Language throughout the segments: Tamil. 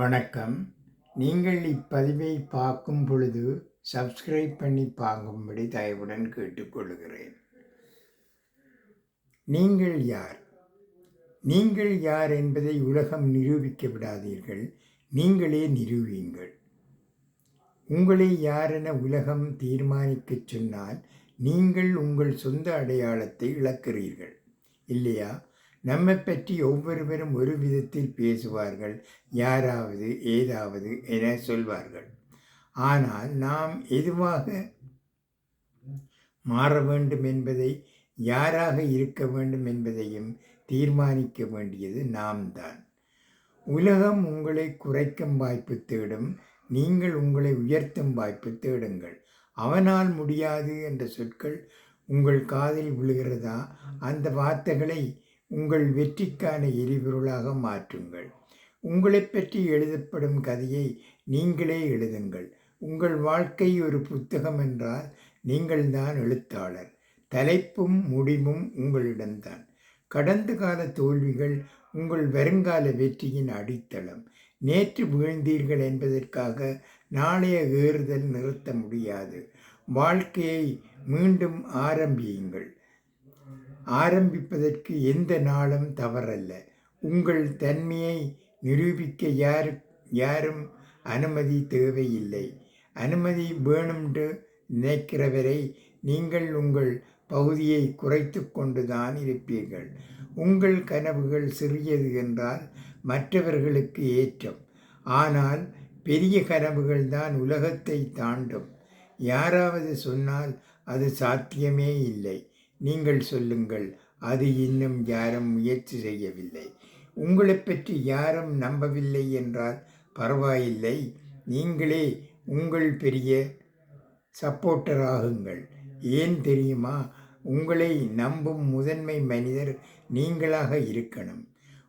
வணக்கம். நீங்கள் இப்பதிவை பார்க்கும் பொழுது சப்ஸ்கிரைப் பண்ணி பார்க்கும்படி தயவுடன் கேட்டுக்கொள்கிறேன். நீங்கள் யார்? நீங்கள் யார் என்பதை உலகம் நிரூபிக்க விடாதீர்கள், நீங்களே நிரூபியுங்கள். உங்களை யாரென உலகம் தீர்மானிக்கச் சொன்னால் நீங்கள் உங்கள் சொந்த அடையாளத்தை இழக்கிறீர்கள் இல்லையா? நம்மை பற்றி ஒவ்வொருவரும் ஒரு விதத்தில் பேசுவார்கள், யாராவது ஏதாவது என சொல்வார்கள். ஆனால் நாம் எதுவாக மாற வேண்டும் என்பதை, யாராக இருக்க வேண்டும் என்பதையும் தீர்மானிக்க வேண்டியது நாம் தான். உலகம் உங்களை குறைக்கும் வாய்ப்பு தேடும், நீங்கள் உங்களை உயர்த்தும் வாய்ப்பு தேடுங்கள். அவனால் முடியாது என்ற சொற்கள் உங்கள் காதில் விழுகிறதா? அந்த வார்த்தைகளை உங்கள் வெற்றிக்கான எரிபொருளாக மாற்றுங்கள். உங்களை பற்றி எழுதப்படும் கதையை நீங்களே எழுதுங்கள். உங்கள் வாழ்க்கை ஒரு புத்தகம் என்றால் நீங்கள்தான் எழுத்தாளர். தலைப்பும் முடிவும் உங்களிடம்தான். கடந்த கால தோல்விகள் உங்கள் வருங்கால வெற்றியின் அடித்தளம். நேற்று வீழ்ந்தீர்கள் என்பதற்காக நாளைய ஏறுதல் நிறுத்த முடியாது. வாழ்க்கையை மீண்டும் ஆரம்பியுங்கள். ஆரம்பிப்பதற்கு எந்த நாளும் தவறல்ல. உங்கள் தன்மையை நிரூபிக்க யாரும் அனுமதி தேவையில்லை. அனுமதி வேணும்ன்று நினைக்கிறவரை நீங்கள் உங்கள் பகுதியை குறைத்து கொண்டுதான் இருப்பீர்கள். உங்கள் கனவுகள் சிறியது என்றால் மற்றவர்களுக்கு ஏற்றம். ஆனால் பெரிய கனவுகள் தான் உலகத்தை தாண்டும். யாராவது சொன்னால் அது சாத்தியமே இல்லை. நீங்கள் சொல்லுங்கள், அது இன்னும் யாரும் முயற்சி செய்யவில்லை. உங்களை பற்றி யாரும் நம்பவில்லை என்றால் பரவாயில்லை. நீங்களே உங்கள் பெரிய சப்போர்ட்டராகுங்கள். ஏன் தெரியுமா? உங்களை நம்பும் முதன்மை மனிதர் நீங்களாக இருக்கணும்.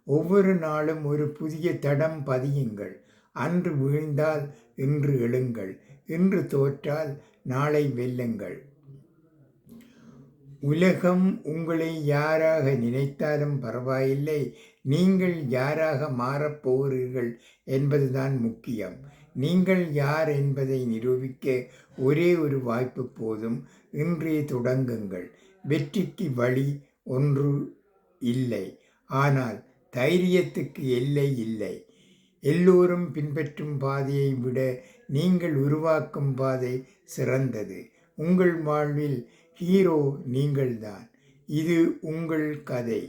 ஒவ்வொரு நாளும் ஒரு புதிய தடம் பதியுங்கள். அன்று வீழ்ந்தால் இன்று எழுங்கள். இன்று தோற்றால் நாளை வெல்லுங்கள். உலகம் உங்களை யாராக நினைத்தாலும் பரவாயில்லை, நீங்கள் யாராக மாறப்போகிறீர்கள் என்பதுதான் முக்கியம். நீங்கள் யார் என்பதை நிரூபிக்க ஒரே ஒரு வாய்ப்பு போதும். இன்றே தொடங்குங்கள். வெற்றிக்கு வழி ஒன்று இல்லை, ஆனால் தைரியத்துக்கு எல்லை இல்லை. எல்லோரும் பின்பற்றும் பாதையை விட நீங்கள் உருவாக்கும் பாதை சிறந்தது. உங்கள் வாழ்வில் ஹீரோ நீங்கள்தான். இது உங்கள் கதை.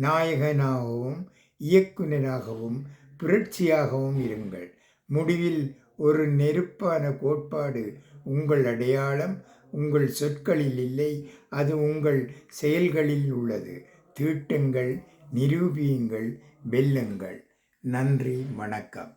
நாயகனாகவும் இயக்குனராகவும் புரட்சியாகவும் இருங்கள். முடிவில் ஒரு நெருப்பான கோட்பாடு உங்கள் அடையாளம் உங்கள் சொற்களில் இல்லை, அது உங்கள் செயல்களில் உள்ளது. தீட்டுங்கள், நிரூபியுங்கள், வெல்லுங்கள். நன்றி, வணக்கம்.